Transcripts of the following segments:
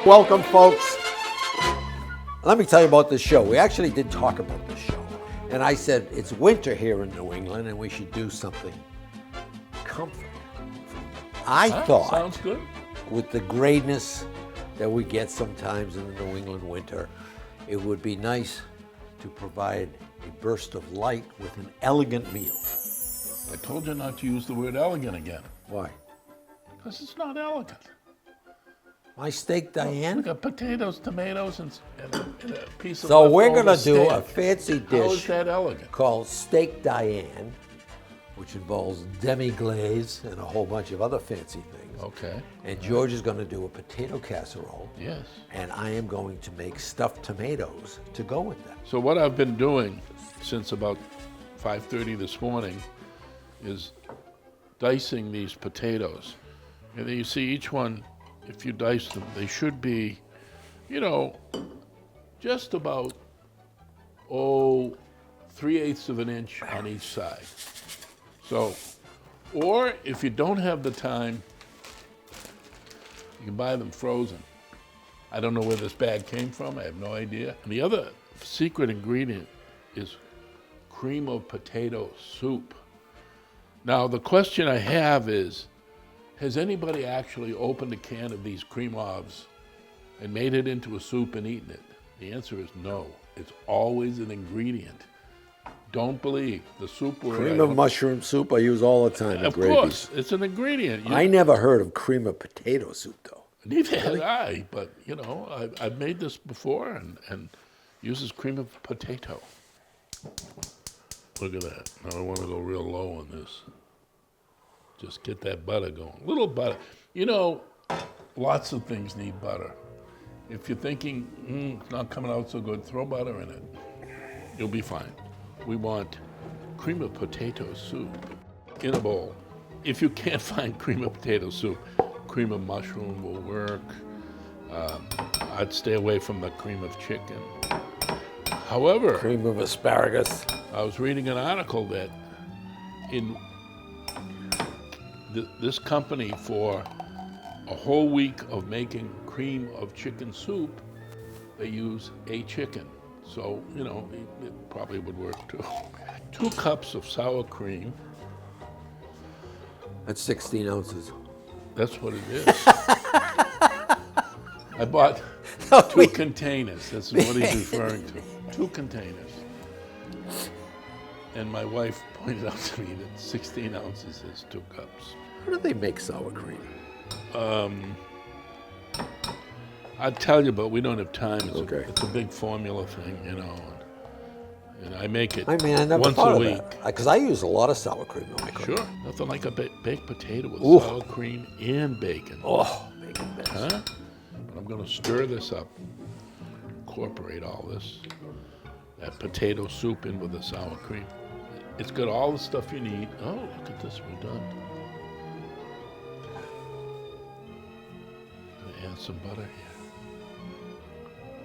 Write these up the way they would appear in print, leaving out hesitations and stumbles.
Welcome, folks. Let me tell you about this show. We actually did talk about this show. And I said, it's winter here in New England and we should do something comforting. I thought, sounds good. With the grayness that we get sometimes in the New England winter, it would be nice to provide a burst of light with an elegant meal. I told you not to use the word elegant again. Why? Because it's not elegant. My steak, Diane? We got potatoes, tomatoes, and a piece of So we're gonna leftover do steak. a fancy How is dish that elegant? called Steak Diane, which involves demi-glaze and a whole bunch of other fancy things. Okay. And George is gonna do a potato casserole. Yes. And I am going to make stuffed tomatoes to go with that. So what I've been doing since about 5:30 this morning is dicing these potatoes. And you see each one, if you dice them, they should be, just about, 3/8 of an inch on each side. So, or if you don't have the time, you can buy them frozen. I don't know where this bag came from, I have no idea. And the other secret ingredient is cream of potato soup. Now, the question I have is, has anybody actually opened a can of these cream ofs and made it into a soup and eaten it? The answer is no. It's always an ingredient. Don't believe the soup word. Cream of mushroom soup I use all the time. Of course, it's an ingredient. I never heard of cream of potato soup, though. Neither had I, but I've made this before and uses cream of potato. Look at that. Now I want to go real low on this. Just get that butter going. Little butter. Lots of things need butter. If you're thinking, it's not coming out so good, throw butter in it. You'll be fine. We want cream of potato soup in a bowl. If you can't find cream of potato soup, cream of mushroom will work. I'd stay away from the cream of chicken. However, cream of asparagus. I was reading an article that in this company, for a whole week of making cream of chicken soup, they use a chicken. So, it probably would work too. 2 cups of sour cream. That's 16 ounces. That's what it is. I bought 2 containers. That's what he's referring to. 2 containers. And my wife pointed out to me that 16 ounces is 2 cups. How do they make sour cream? I'd tell you, but we don't have time. It's a big formula thing, and I make it I never once thought a of week. that. Because I use a lot of sour cream in my cooking. Sure, nothing like a baked potato with sour cream and bacon. Oh, bacon bits. Huh? But I'm going to stir this up, incorporate all this, that potato soup in with the sour cream. It's got all the stuff you need. Oh, look at this, we're done. Gonna add some butter here.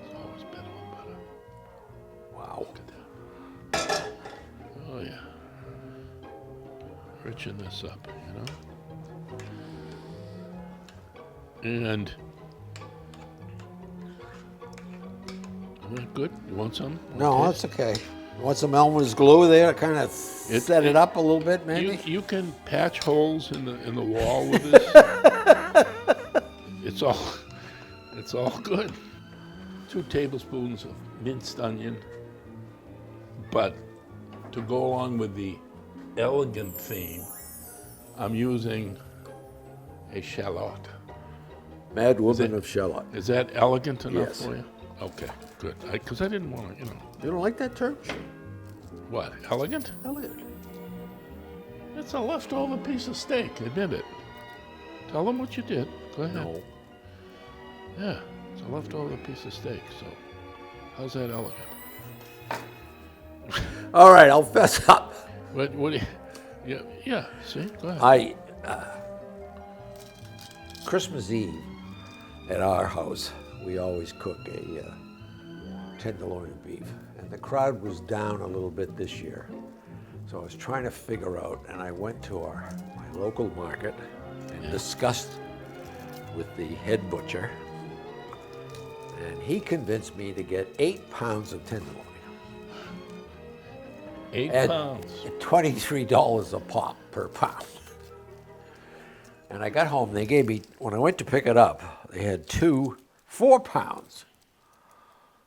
It's always better with butter. Wow. Look at that. Oh yeah. Richen this up, And isn't that good? You want some? No, that's okay. You want some Elmer's glue there to kind of set it up a little bit, maybe? You can patch holes in the wall with this. It's all good. 2 tablespoons of minced onion, but to go along with the elegant theme, I'm using a shallot. Mad woman of shallot. Is that elegant enough Yes. for you? Okay, good. Because I didn't want to, You don't like that term? What, elegant? Elegant. It's a leftover piece of steak, admit it. Tell them what you did. Go ahead. No. Yeah, it's a leftover piece of steak, so how's that elegant? All right, I'll fess up. What do you, yeah, see, go ahead. Christmas Eve at our house, we always cook a tenderloin of beef. And the crowd was down a little bit this year. So I was trying to figure out, and I went to my local market and discussed with the head butcher And he convinced me to get 8 pounds of tenderloin. 8 At pounds. $23 a pop per pound. And I got home, they gave me, when I went to pick it up, they had 2 4 pounds.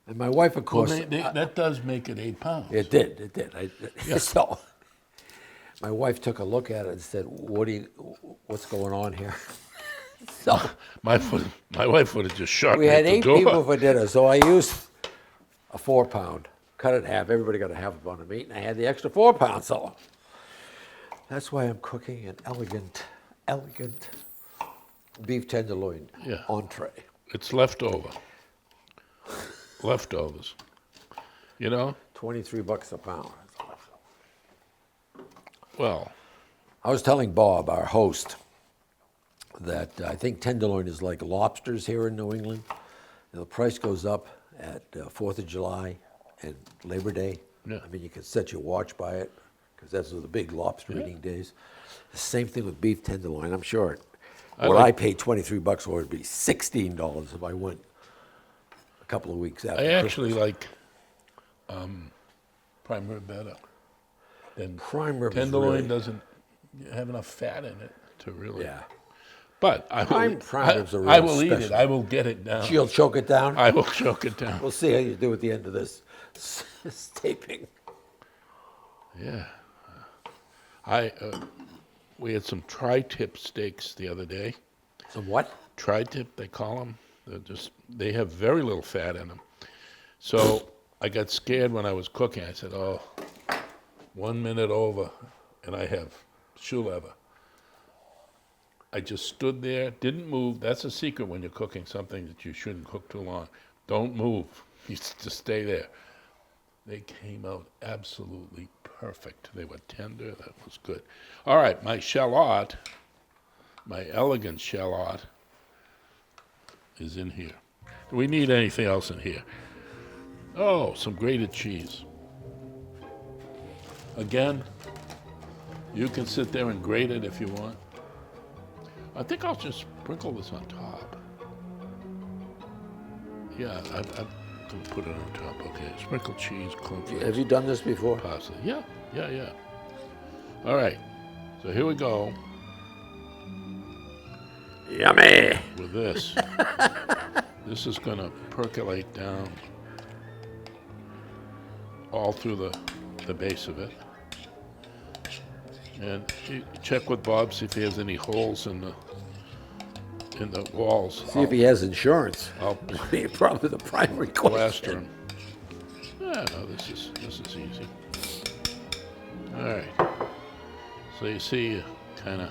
And my wife, of Well, course, that does make it 8 pounds. it did. Yeah. So my wife took a look at it and said, what's going on here? So My wife would have just shot we me had at the 8 door. people for dinner, so I used a 4 pound, cut it in half. Everybody got a half a pound of meat, and I had the extra 4 pounds. So that's why I'm cooking an elegant beef tenderloin entree. It's leftover. Leftovers. You know? $23 a pound. Well, I was telling Bob, our host, that I think tenderloin is like lobsters here in New England. The price goes up at 4th of July and Labor Day. Yeah. I mean, you can set your watch by it because those are the big lobster eating days. The same thing with beef tenderloin. I'm sure I paid $23 for it would be $16 if I went a couple of weeks after I actually Christmas. like prime rib better. Than Prime rib is tenderloin really- doesn't have enough fat in it to really. Yeah. But I will, Prime ribs are I real will eat it. special. I will get it down. You'll choke it down? I will choke it down. We'll see how you do at the end of this taping. Yeah. We had some tri-tip steaks the other day. Some what? Tri-tip, they call them. They have very little fat in them. So I got scared when I was cooking. I said, 1 minute over, and I have shoe leather. I just stood there, didn't move. That's a secret when you're cooking something that you shouldn't cook too long. Don't move. You just stay there. They came out absolutely perfect. They were tender. That was good. All right, my shallot, my elegant shallot, is in here. Do we need anything else in here? Oh, some grated cheese. Again, you can sit there and grate it if you want. I think I'll just sprinkle this on top. Yeah, I'm going to put it on top. Okay, sprinkled cheese, cornflakes. Have you done this before? Pasta. Yeah. All right, so here we go Yummy! with this. This is going to percolate down all through the base of it. And you check with Bob, see if he has any holes in the walls. See if he has insurance. I'll Probably the primary plaster question. him. Yeah, no, this is easy. All right. So you see, you kind of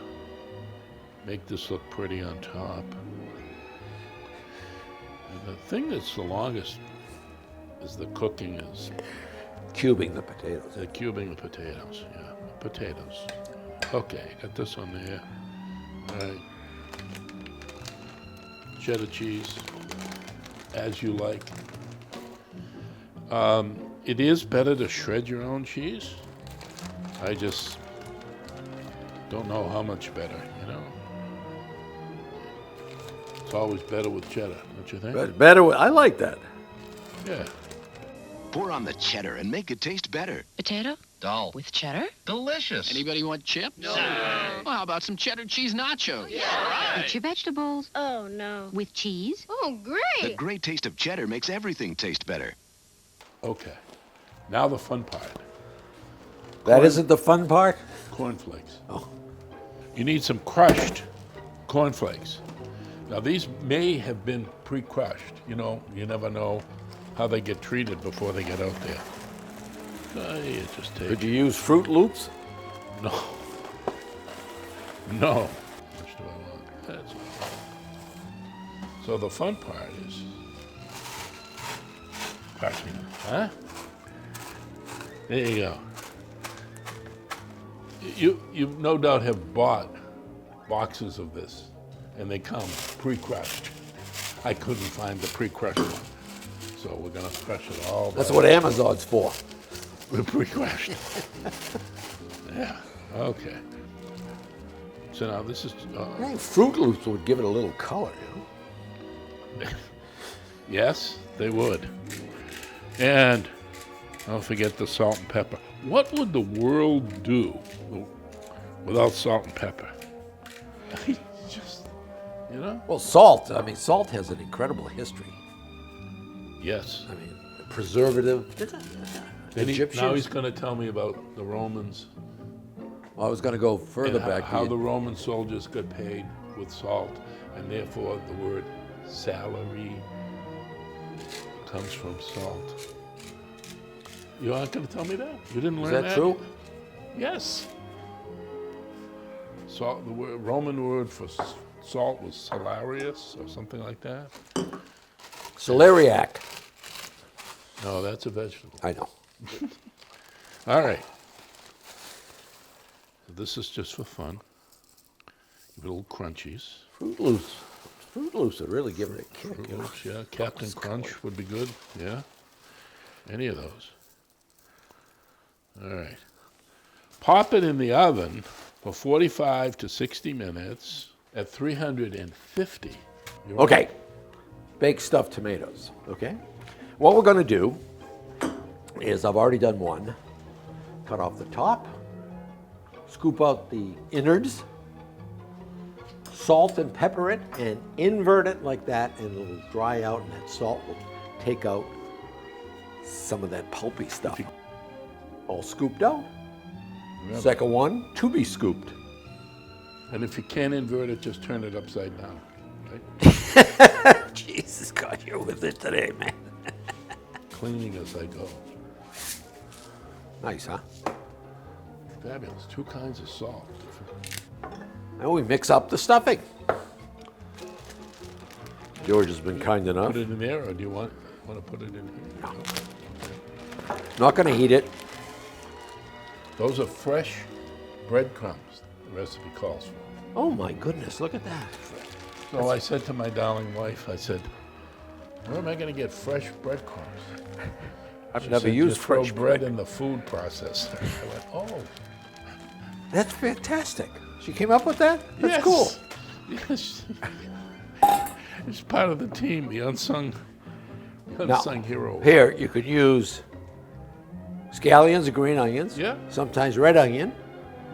make this look pretty on top. And the thing that's the longest is the cooking is Cubing the potatoes. the cubing the potatoes. Yeah, potatoes. Okay, got this on there. All right. Cheddar cheese, as you like. It is better to shred your own cheese. I just don't know how much better, you know? It's always better with cheddar, don't you think? But better, I like that. Yeah. Pour on the cheddar and make it taste better. Potato? Dull. With cheddar? Delicious. Anybody want chips? No. Well, how about some cheddar cheese nachos? Get your vegetables. Oh, no. With cheese. Oh, The great. great taste of cheddar makes everything taste better. Okay. Now the fun part. That isn't the fun part? Cornflakes. Oh. You need some crushed cornflakes. Now these may have been pre-crushed. You know, you never know how they get treated before they get out there. So you just take. Could you use Fruit Loops? No. No. How much do I want? That's all. So the fun part is. Pardon me. Huh? There you go. You no doubt have bought boxes of this, and they come pre-crushed. I couldn't find the pre-crushed one, so we're gonna crush it all. That's by- what Amazon's for. We're pre-crushed. Yeah. Okay. So now this is. I think Fruit Loops would give it a little color, you know? Yes, they would. And don't forget the salt and pepper. What would the world do without salt and pepper? Just, you know? Well, salt. I mean, salt has an incredible history. Yes. I mean, preservative. The Then Egyptians. now he's going to tell me about the Romans. I was going to go further and back. how the Roman soldiers got paid with salt, and therefore the word salary comes from salt. You aren't going to tell me that? You didn't learn that? Is that true? Yes. Salt. The Roman word for salt was salarius or something like that. Celeriac. No, that's a vegetable. I know. All right. So this is just for fun. Little crunchies. Fruit Loops. Fruit Loops are really giving it a kick. Fruit You know? Loops, yeah. Captain Crunch would be good. Yeah. Any of those. All right. Pop it in the oven for 45 to 60 minutes at 350. You want- Okay. Baked stuffed tomatoes. Okay. What we're going to do is, I've already done one. Cut off the top. Scoop out the innards. Salt and pepper it and invert it like that, and it'll dry out, and that salt will take out some of that pulpy stuff. All scooped out. Remember. Second one, to be scooped. And if you can't invert it, just turn it upside down. Right? Jesus, God, you're with it today, man. Cleaning as I go. Nice, huh? Fabulous. 2 kinds of salt. Now we mix up the stuffing. George has been kind enough. Put it in there, or do you want to put it in here? No. Not going to heat it. Those are fresh breadcrumbs, the recipe calls for. Oh my goodness, look at that. So I said to my darling wife, I said, where am I going to get fresh breadcrumbs? I've She never said, used "Just throw fresh bread bread. in the food processor." I went, oh. That's fantastic. She came up with that? That's yes. cool. Yes. It's part of the team, the unsung Now, hero. here, you could use scallions or green onions. Yeah. Sometimes red onion.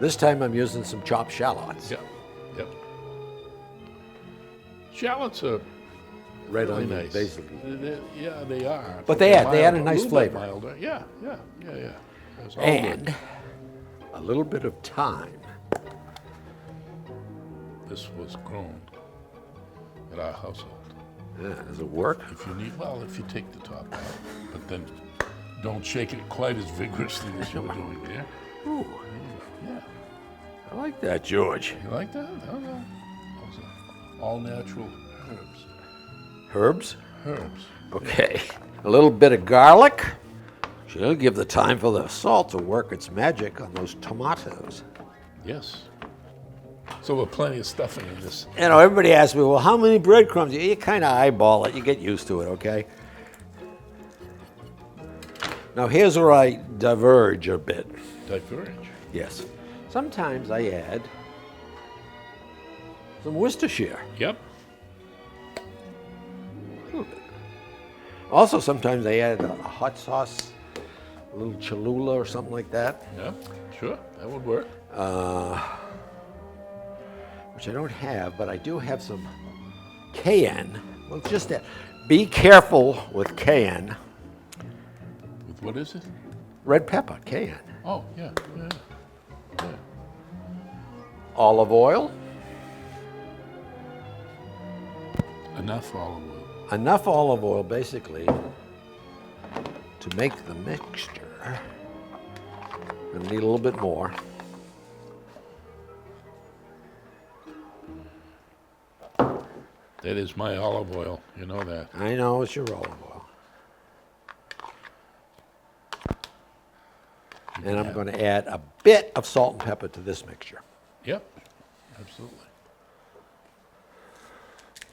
This time I'm using some chopped shallots. Yep, yep. Shallots are Red really onion, nice. basically. Yeah, they are. But they add a milder, nice little bit flavor. milder. Yeah. That's all And good. a little bit of thyme. This was grown at our household. Yeah, does it work? If you need, well, if you take the top out, but then don't shake it quite as vigorously as you were doing there. Ooh, Yeah. I like that, George. You like that? Oh, no. Also, all natural herbs. Herbs? Herbs. Okay. A little bit of garlic. She'll give the time for the salt to work its magic on those tomatoes. Yes. So we're plenty of stuffing in this. You know, everybody asks me, well, how many breadcrumbs? You kind of eyeball it. You get used to it, okay? Now, here's where I diverge a bit. Diverge. Yes. Sometimes I add some Worcestershire. Yep. A little bit. Also, sometimes I add a hot sauce, a little Cholula or something like that, Yep. Sure. That would work. which I don't have, but I do have some cayenne. Well, just that. Be careful with cayenne. With what is it? Red pepper, cayenne. Oh, yeah. Olive oil. Enough olive oil. Enough olive oil, basically, to make the mixture. Gonna need a little bit more. That is my olive oil. You know that. I know it's your olive oil. And I'm going to add a bit of salt and pepper to this mixture. Yep. Absolutely.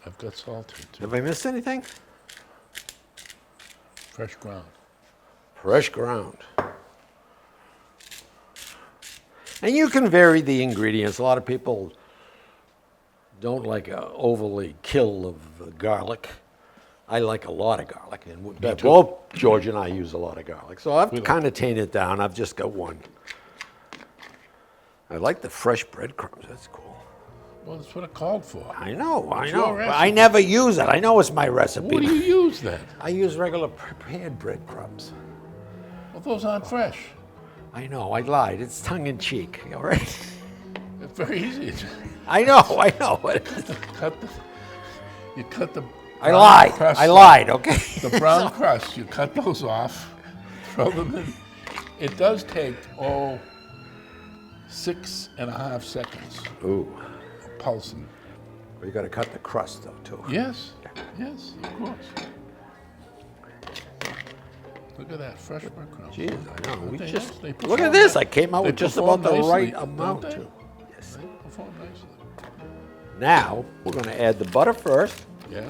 I've got salt here too. Have I missed anything? Fresh ground. Fresh ground. And you can vary the ingredients. A lot of people don't like a overly kill of garlic. I like a lot of garlic, and too. both George and I use a lot of garlic. So I've We like- kind of tamed it down. I've just got one. I like the fresh breadcrumbs. That's cool. Well, that's what it called for. I know. It's your But I recipe. never use it. I know it's my recipe. What do you use then? I use regular prepared breadcrumbs. Well, those aren't fresh. I know. I lied. It's tongue in cheek. All right. It's very easy. I know. You cut the. I brown lied. crust I off. lied. Okay. The brown crust, you cut those off, throw them in. It does take 6.5 seconds Ooh. pulsing. Well, you got to cut the crust though too. Yes, yes, of course. Look at that fresh breadcrumbs. Jeez, I know. Aren't We they just nice? They look perform at this. ni- I came out they with just perform about the nicely, right don't amount they? too. Yes. They perform nicely. Now we're going to add the butter first. Yeah.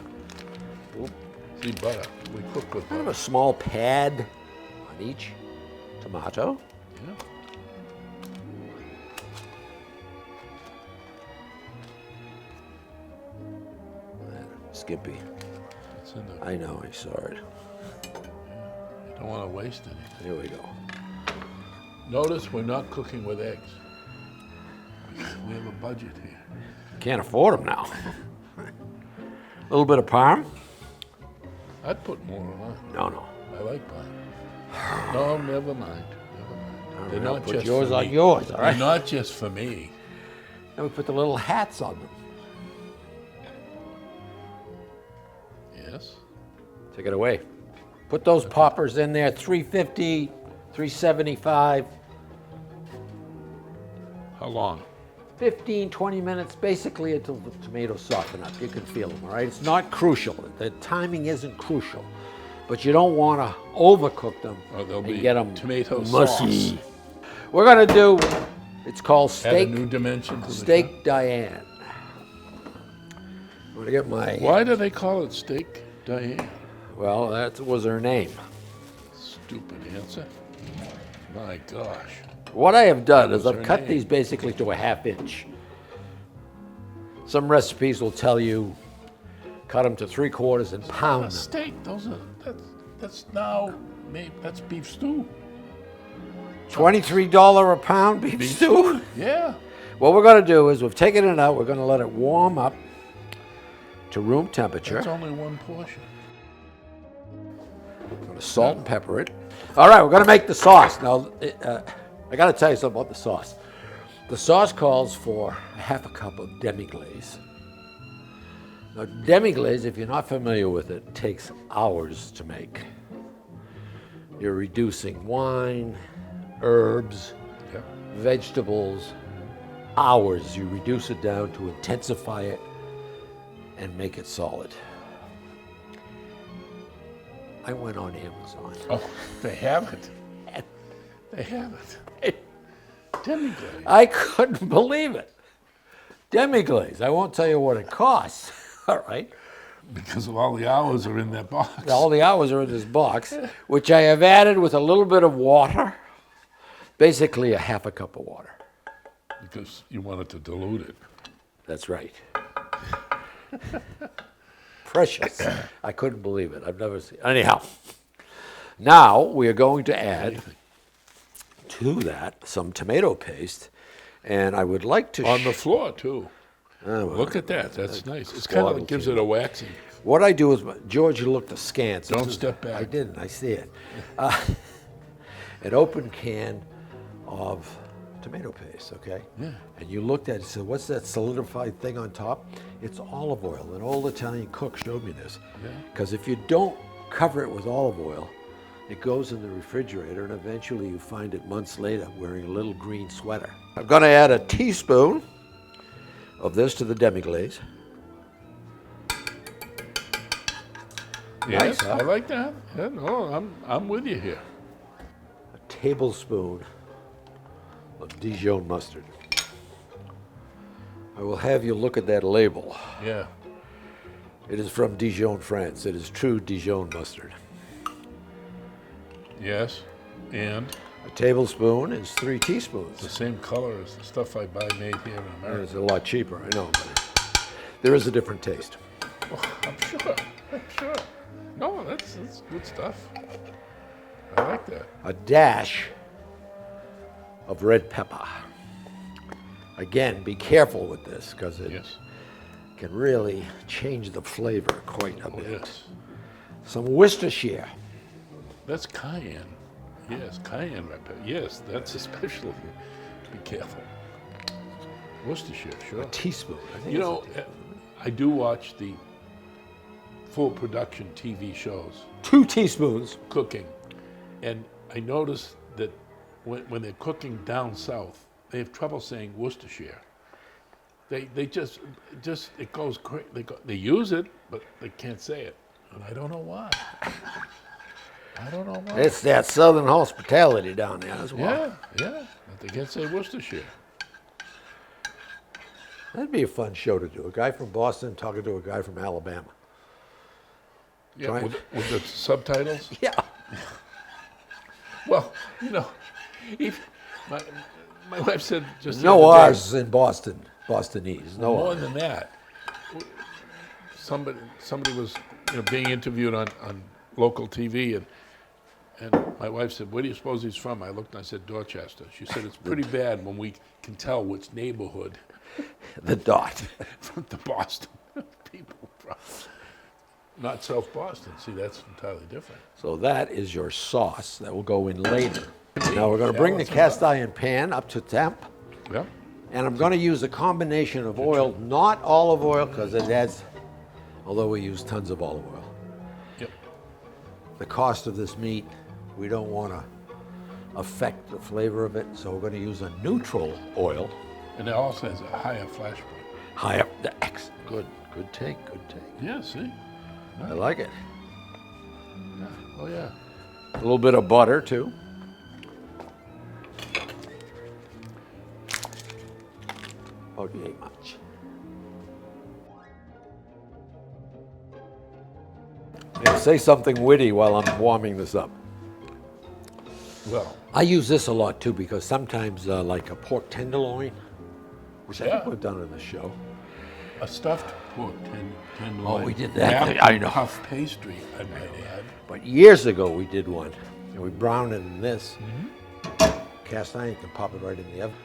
See, butter. We cook with Kind of butter. a small pad on each tomato. Yeah. Skippy. It's in the, I know. I saw it. you don't want to waste anything. Here we go. Notice we're not cooking with eggs. We have a budget here. Can't afford them now. A little bit of parm. I'd put more on. No. I like parm. No, never mind. Never mind. They're I'll not put just yours for on me. yours. All They're right. not just for me. Then we put the little hats on them. Yes. Take it away. Put those poppers in there. 350, 375. How long? 15, 20 minutes, basically until the tomatoes soften up. You can feel them, all right? It's not crucial. The timing isn't crucial. But you don't want to overcook them Oh, they'll and be get them tomato mushy. sauce. We're going to do, it's called Add a new steak, dimension to the steak Diane. I'm going to get my, shop. Why do they call it steak Diane? well, that was her name. Stupid answer. My gosh. What I have done is was I've her cut name? these basically to a 1/2 inch. Some recipes will tell you cut them to 3/4 and pound A them. steak. Those are that's now maybe that's beef stew. $23 a pound beef stew. Yeah. What we're going to do is we've taken it out. We're going to let it warm up to room temperature. That's only one portion. We're going to salt and pepper it. All right, we're going to make the sauce. Now, I got to tell you something about the sauce. The sauce calls for 1/2 cup of demi-glaze. Now, demi-glaze, if you're not familiar with it, takes hours to make. You're reducing wine, herbs, Yeah. vegetables, hours. You reduce it down to intensify it and make it solid. I went on Amazon. Oh, they have it. They have it. Demi-glaze. I couldn't believe it. Demi-glaze. I won't tell you what it costs. All right. Because of all the hours are in that box. All the hours are in this box, which I have added with a little bit of water. Basically, 1/2 cup of water. Because you wanted to dilute it. That's right. Precious. I couldn't believe it. I've never seen. Anyhow, now we are going to add to that some tomato paste, and I would like to. On the floor, too. Oh, well, Look at that. That's nice. It's kind of Swaddle gives too. it a waxing. What I do is, George, you looked askance. Don't This is- step back. I didn't. I see it. An open can of tomato paste, okay? Yeah. And you looked at it and said, what's that solidified thing on top? It's olive oil. An old Italian cook showed me this. Yeah. Because if you don't cover it with olive oil, it goes in the refrigerator, and eventually you find it months later wearing a little green sweater. I'm going to add a teaspoon of this to the demi-glaze. Yes, Nice, huh? I like that. Yeah, no, I'm with you here. A tablespoon of Dijon mustard. I will have you look at that label. Yeah. It is from Dijon, France. It is true Dijon mustard. Yes. And A tablespoon is 3 the teaspoons. same color as the stuff I buy made here in And America. it's a lot cheaper, I know, but there is a different taste. Oh, I'm sure. I'm sure. No, that's good stuff. I like that. a dash of red pepper. Again, be careful with this because it Yes. can really change the flavor quite a Oh, bit. yes. Some Worcestershire, That's cayenne. Yes, cayenne red pepper. Yes, that's especially. Be careful. Worcestershire, sure. a teaspoon. I think You it's know, I do watch the full production TV shows, 2 teaspoons. cooking, and I noticed that when they're cooking down south, they have trouble saying Worcestershire. They just it goes crazy. They use it, but they can't say it, and I don't know why. I don't know why. It's that southern hospitality down there as well. Yeah, but they can't say Worcestershire. That'd be a fun show to do. A guy from Boston talking to a guy from Alabama. Yeah, Try- with the subtitles. Yeah. Well, you know, if my wife said just the No other day, R's in Boston. Bostonese. No more R's. than that, somebody was being interviewed on local TV, and my wife said, "Where do you suppose he's from?" I looked and I said, "Dorchester." She said, "It's pretty bad when we can tell which neighborhood The dot. from the Boston people from, not South Boston." See, that's entirely different. So that is your sauce that will go in later. Now we're going to bring the cast iron pan up to temp, Yeah. and I'm going to use a combination of oil, not olive oil, because it adds, although we use tons of olive oil. Yep. The cost of this meat, we don't want to affect the flavor of it, so we're going to use a neutral oil. And it also has a higher flash point. High up the X. Good take. Yeah. See. I like it. Yeah. Oh yeah. A little bit of butter too. Okay, much. Yeah, say something witty while I'm warming this up. Well. I use this a lot too because sometimes, like a pork tenderloin, which I think Yeah. we've done on the show. A stuffed pork tenderloin. Oh, we did that. wrapped I in know. Puff pastry, I might add. But years ago we did one, and we browned it in this. Cast iron, you can pop it right in the oven.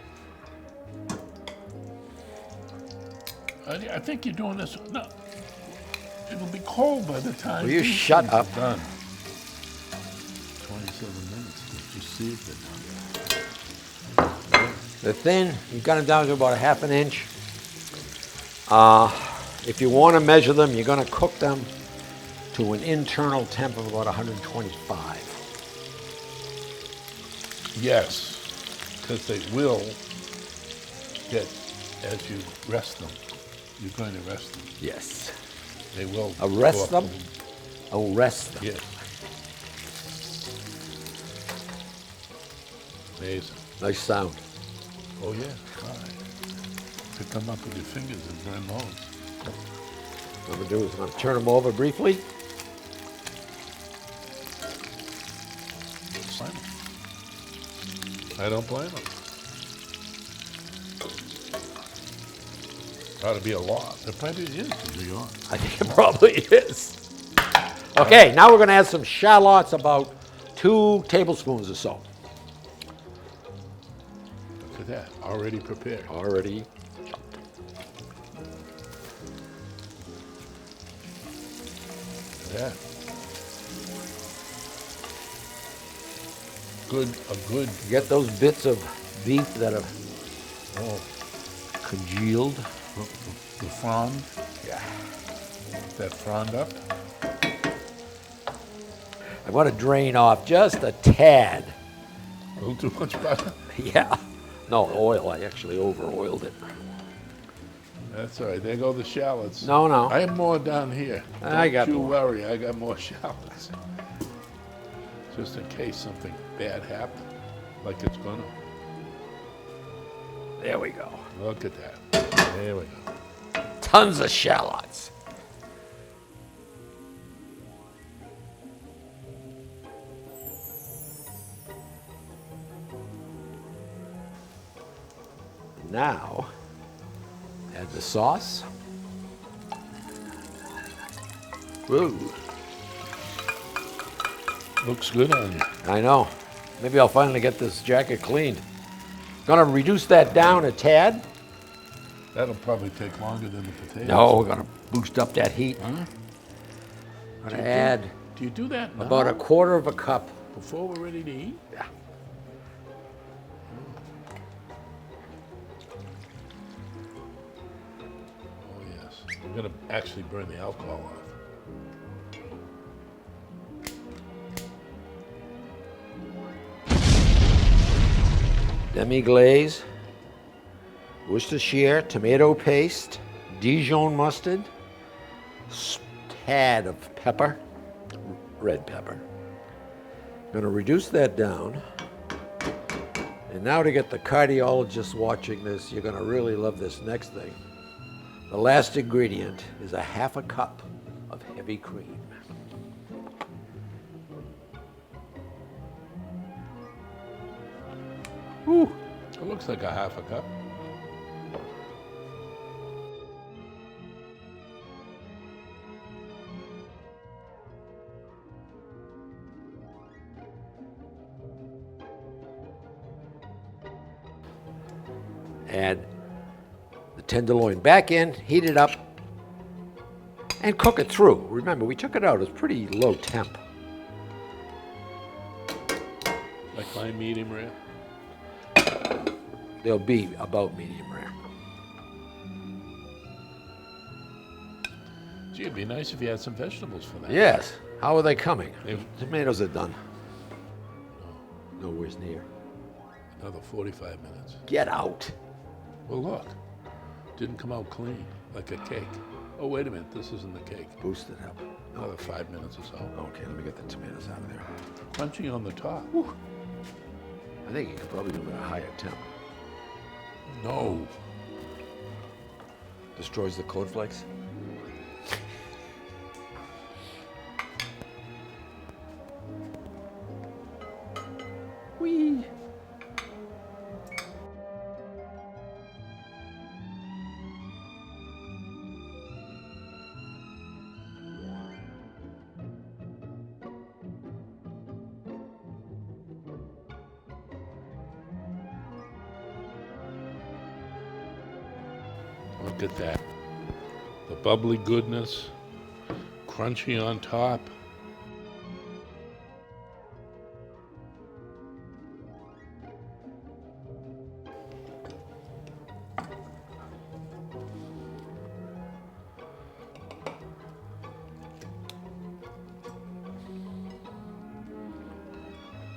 I think you're doing this. No, it'll be cold by the time. Will you these shut things are up? Done. 27 minutes. Did you see if they're done? They're thin. You've got them down to about a half an inch. If you want to measure them, you're going to cook them to an internal temp of about 125. Yes, because they will get as you rest them. You're going to rest them. Yes. They will. Arrest go up them? Arrest them. Yes. Amazing. Nice sound. Oh yeah. Right. Pick them up with your fingers and burn those. What I'm going to do is I'm going to turn them over briefly. Blame 'em. I don't blame them. Ought to be a lot. There probably is to be on. I think it probably is. Okay, now we're going to add some shallots, about 2 tablespoons or so. Look at that, already prepared. Already. Yeah. Good, a good, Get those bits of beef that are oh, congealed. the frond, Yeah. that frond up. I want to drain off just a tad. A little too much butter. Yeah. No, oil. I actually over-oiled it. That's all right, there go the shallots. No, no. I have more down here. I got Don't you more. worry, I got more shallots. Just in case something bad happened, like it's gonna. There we go. Look at that. There we go. Tons of shallots. Now, add the sauce. Woo. Looks good on you. I know. Maybe I'll finally get this jacket cleaned. Gonna reduce that down a tad. That'll probably take longer than the potatoes. No, we're gonna boost up that heat. Huh? Gonna add Do you do that now? about a quarter of a cup. Before we're ready to eat? Yeah. Oh, yes. We're going to actually burn the alcohol off. Demi-glaze, Worcestershire tomato paste, Dijon mustard, tad of pepper, red pepper. Gonna reduce that down. And now to get the cardiologist watching this, you're gonna really love this next thing. The last ingredient is a half a cup of heavy cream. Whew. It looks like a half a cup. Add the tenderloin back in, heat it up, and cook it through. Remember, we took it out, it's pretty low temp. Like my medium rare. They'll be about medium rare. Gee, it'd be nice if you had some vegetables for that. Yes. How are they coming? They- Tomatoes are done. Nowhere's near. Another 45 minutes. Get out. Well, look. Didn't come out clean, like a cake. Oh, wait a minute. This isn't the cake. Boost it up. Another 5 minutes or so. Okay, let me get the tomatoes out of there. Crunchy on the top. I think you could probably do it at a higher temp. No. Destroys the cornflakes. Whee! Look at that. The bubbly goodness, crunchy on top.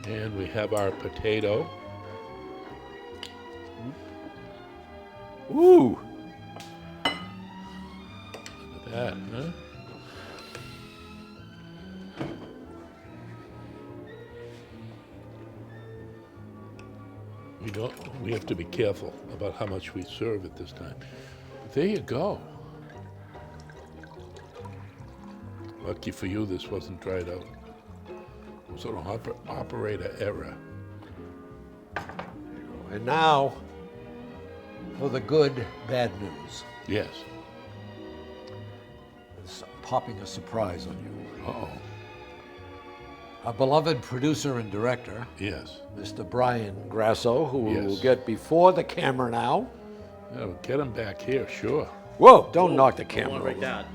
And we have our potato. Ooh! Look at that, huh? We have to be careful about how much we serve at this time. But there you go. Lucky for you, this wasn't dried out. It was an operator error. And now, for the good, bad news. Yes. It's popping a surprise on you. Uh-oh. Our beloved producer and director, Yes. Mr. Brian Grasso, who we will Yes. get before the camera now. Yeah, we'll get him back here, sure. Whoa, don't knock the camera Right over. down.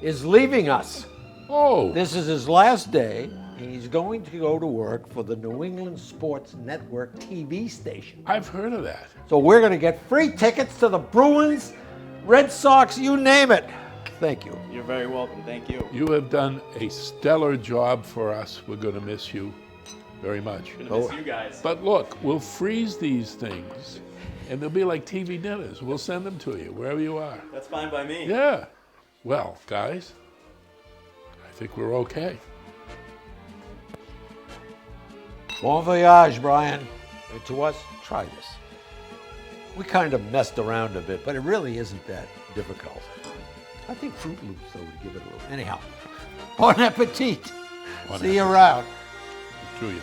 Is leaving us. Oh, This is his last day, and he's going to go to work for the New England Sports Network TV station. I've heard of that. So we're going to get free tickets to the Bruins, Red Sox, you name it. Thank you. You're very welcome. Thank you. You have done a stellar job for us. We're going to miss you very much. Gonna miss you guys. But look, we'll freeze these things, and they'll be like TV dinners. We'll send them to you wherever you are. That's fine by me. Yeah. Well, guys, I think we're okay. Bon voyage, Brian. And to us, try this. We kind of messed around a bit, but it really isn't that difficult. I think Fruit Loops, though, would give it a little. Anyhow, bon appetit. Bon See you around. To you.